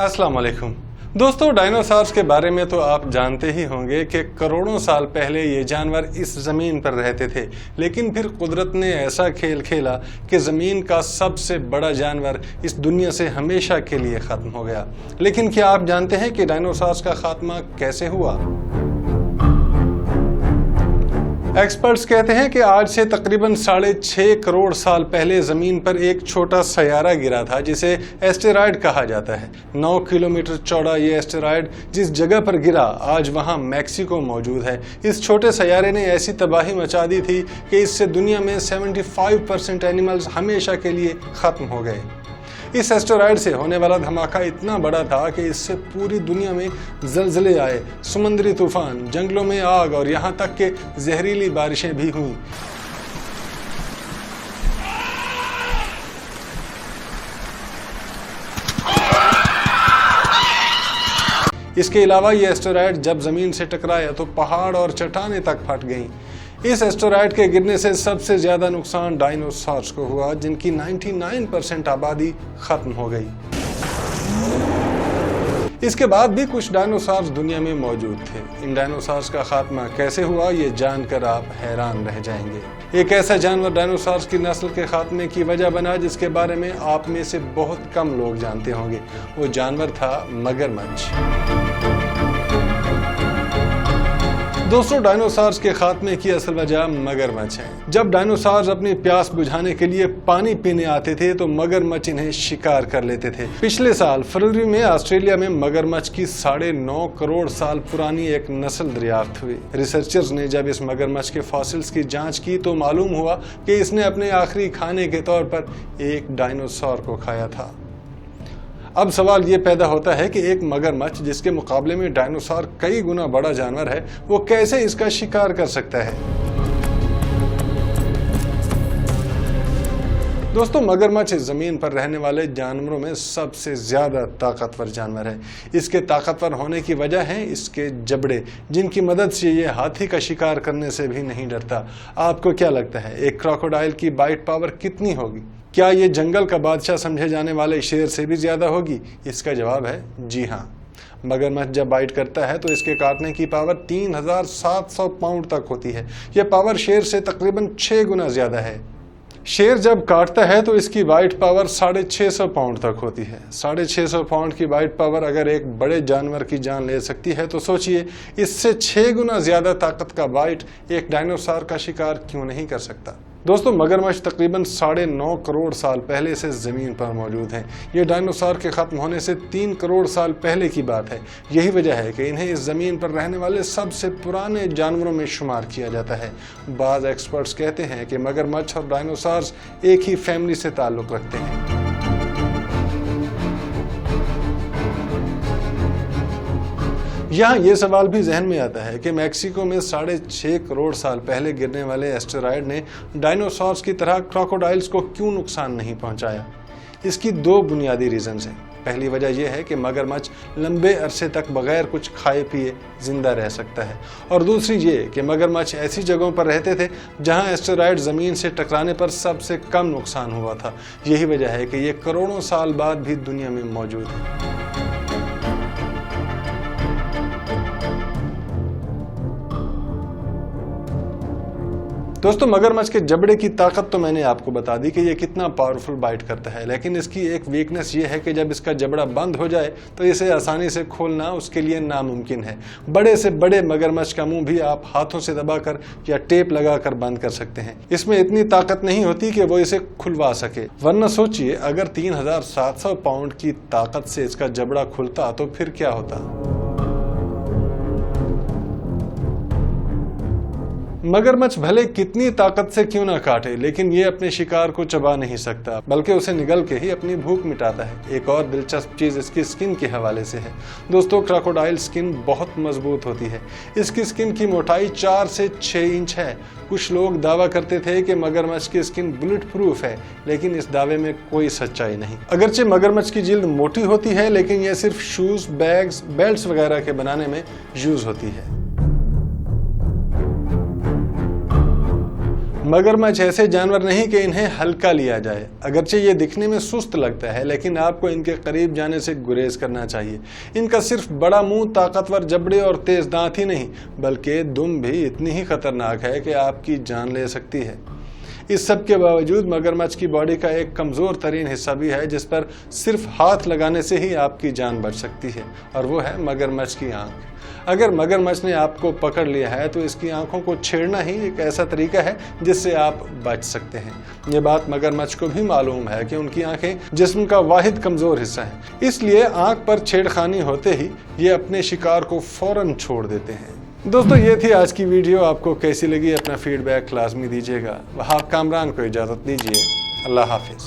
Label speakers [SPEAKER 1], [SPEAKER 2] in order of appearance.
[SPEAKER 1] अस्सलाम वालेकुम दोस्तों, डायनासोर्स के बारे में तो आप जानते ही होंगे कि करोड़ों साल पहले ये जानवर इस ज़मीन पर रहते थे। लेकिन फिर कुदरत ने ऐसा खेल खेला कि ज़मीन का सबसे बड़ा जानवर इस दुनिया से हमेशा के लिए ख़त्म हो गया। लेकिन क्या आप जानते हैं कि डायनासोर्स का खात्मा कैसे हुआ? एक्सपर्ट्स कहते हैं कि आज से तकरीबन 6.5 करोड़ साल पहले ज़मीन पर एक छोटा सैयारा गिरा था जिसे एस्टेरॉयड कहा जाता है। 9 किलोमीटर चौड़ा ये एस्टेरॉयड जिस जगह पर गिरा आज वहाँ मैक्सिको मौजूद है। इस छोटे सैयारे ने ऐसी तबाही मचा दी थी कि इससे दुनिया में 75% एनिमल्स हमेशा के लिए ख़त्म हो गए। इस एस्टेरॉयड से होने वाला धमाका इतना बड़ा था कि इससे पूरी दुनिया में ज़लज़ले आए, समुद्री तूफान, जंगलों में आग और यहाँ तक कि जहरीली बारिशें भी हुईं। इसके अलावा ये एस्टेरॉयड जब ज़मीन से टकराया तो पहाड़ और चट्टानें तक फट गईं। इस एस्टेरॉयड के गिरने से सबसे ज़्यादा नुकसान डायनासोर्स को हुआ, जिनकी 99% आबादी ख़त्म हो गई। इसके बाद भी कुछ डायनासोर्स दुनिया में मौजूद थे। इन डायनासोर्स का खात्मा कैसे हुआ ये जानकर आप हैरान रह जाएंगे। एक ऐसा जानवर डायनासोर्स की नस्ल के खात्मे की वजह बना जिसके बारे में आप में से बहुत कम लोग जानते होंगे। वो जानवर था मगरमच्छ। दोस्तों, डायनासोर्स के खात्मे की असल वजह मगरमच्छ है। जब डायनासोर्स अपनी प्यास बुझाने के लिए पानी पीने आते थे तो मगरमच्छ इन्हें शिकार कर लेते थे। पिछले साल फरवरी में ऑस्ट्रेलिया में मगरमच्छ की 9.5 करोड़ साल पुरानी एक नस्ल दरियाफ्त हुई। रिसर्चर्स ने जब इस मगरमच्छ के फॉसिल्स की जांच की तो मालूम हुआ कि इसने अपने आखिरी खाने के तौर पर एक डायनासोर को खाया था। अब सवाल ये पैदा होता है कि एक मगरमच्छ जिसके मुकाबले में डायनासोर कई गुना बड़ा जानवर है, वो कैसे इसका शिकार कर सकता है? दोस्तों, मगरमच्छ जमीन पर रहने वाले जानवरों में सबसे ज्यादा ताकतवर जानवर है। इसके ताकतवर होने की वजह है इसके जबड़े, जिनकी मदद से ये हाथी का शिकार करने से भी नहीं डरता। आपको क्या लगता है एक क्रोकोडाइल की बाइट पावर कितनी होगी? क्या ये जंगल का बादशाह समझे जाने वाले शेर से भी ज्यादा होगी? इसका जवाब है जी हाँ। मगरमच्छ जब बाइट करता है तो इसके काटने की पावर 3700 पाउंड तक होती है। यह पावर शेर से तकरीबन 6 गुना ज्यादा है। शेर जब काटता है तो इसकी बाइट पावर 650 पाउंड तक होती है। 650 पाउंड की बाइट पावर अगर एक बड़े जानवर की जान ले सकती है तो सोचिए इससे 6 गुना ज्यादा ताकत का बाइट एक डायनासोर का शिकार क्यों नहीं कर सकता। दोस्तों, मगरमच्छ तकरीबन 9.5 करोड़ साल पहले से ज़मीन पर मौजूद हैं। ये डायनासोर के ख़त्म होने से 3 करोड़ साल पहले की बात है। यही वजह है कि इन्हें इस ज़मीन पर रहने वाले सबसे पुराने जानवरों में शुमार किया जाता है। बाज़ एक्सपर्ट्स कहते हैं कि मगरमच्छ और डायनासोर्स एक ही फैमिली से ताल्लुक़ रखते हैं। यहाँ ये सवाल भी जहन में आता है कि मैक्सिको में 6.5 करोड़ साल पहले गिरने वाले एस्टेरॉयड ने डायनासोर्स की तरह क्रोकोडाइल्स को क्यों नुकसान नहीं पहुंचाया? इसकी 2 बुनियादी रीजंस हैं। पहली वजह यह है कि मगरमच्छ लंबे अरसे तक बगैर कुछ खाए पिए जिंदा रह सकता है, और दूसरी ये कि मगरमच्छ ऐसी जगहों पर रहते थे जहां एस्टेरॉयड ज़मीन से टकराने पर सबसे कम नुकसान हुआ था। यही वजह है कि ये करोड़ों साल बाद भी दुनिया में मौजूद है। दोस्तों, मगरमच्छ के जबड़े की ताकत तो मैंने आपको बता दी कि ये कितना पावरफुल बाइट करता है, लेकिन इसकी एक वीकनेस ये है कि जब इसका जबड़ा बंद हो जाए तो इसे आसानी से खोलना उसके लिए नामुमकिन है। बड़े से बड़े मगरमच्छ का मुंह भी आप हाथों से दबाकर या टेप लगाकर बंद कर सकते हैं। इसमें इतनी ताकत नहीं होती कि वो इसे खुलवा सके, वरना सोचिए अगर 3700 पाउंड की ताकत से इसका जबड़ा खुलता तो फिर क्या होता। मगरमच्छ भले कितनी ताकत से क्यों ना काटे, लेकिन ये अपने शिकार को चबा नहीं सकता, बल्कि उसे निगल के ही अपनी भूख मिटाता है। एक और दिलचस्प चीज इसकी स्किन के हवाले से है। दोस्तों, क्रोकोडाइल स्किन बहुत मजबूत होती है। इसकी स्किन की मोटाई 4 से 6 इंच है। कुछ लोग दावा करते थे कि मगरमच्छ की स्किन बुलेट प्रूफ है, लेकिन इस दावे में कोई सच्चाई नहीं। अगरचे मगरमच्छ की जिल्द मोटी होती है, लेकिन यह सिर्फ शूज, बैग्स, बेल्ट्स वगैरह के बनाने में यूज होती है। मगरमच्छ ऐसे जानवर नहीं कि इन्हें हल्का लिया जाए। अगरचे ये दिखने में सुस्त लगता है, लेकिन आपको इनके करीब जाने से गुरेज करना चाहिए। इनका सिर्फ बड़ा मुंह, ताकतवर जबड़े और तेज दांत ही नहीं, बल्कि दुम भी इतनी ही खतरनाक है कि आपकी जान ले सकती है। इस सब के बावजूद मगरमच्छ की बॉडी का एक कमज़ोर तरीन हिस्सा भी है जिस पर सिर्फ हाथ लगाने से ही आपकी जान बच सकती है, और वो है मगरमच्छ की आंख। अगर मगरमच्छ ने आपको पकड़ लिया है तो इसकी आंखों को छेड़ना ही एक ऐसा तरीका है जिससे आप बच सकते हैं। ये बात मगरमच्छ को भी मालूम है कि उनकी आंखें जिस्म का वाहिद कमज़ोर हिस्सा है, इसलिए आंख पर छेड़खानी होते ही ये अपने शिकार को फौरन छोड़ देते हैं। दोस्तों, ये थी आज की वीडियो। आपको कैसी लगी अपना फीडबैक लाजमी दीजिएगा। वहाब कामरान को इजाज़त दीजिए। अल्लाह हाफिज़।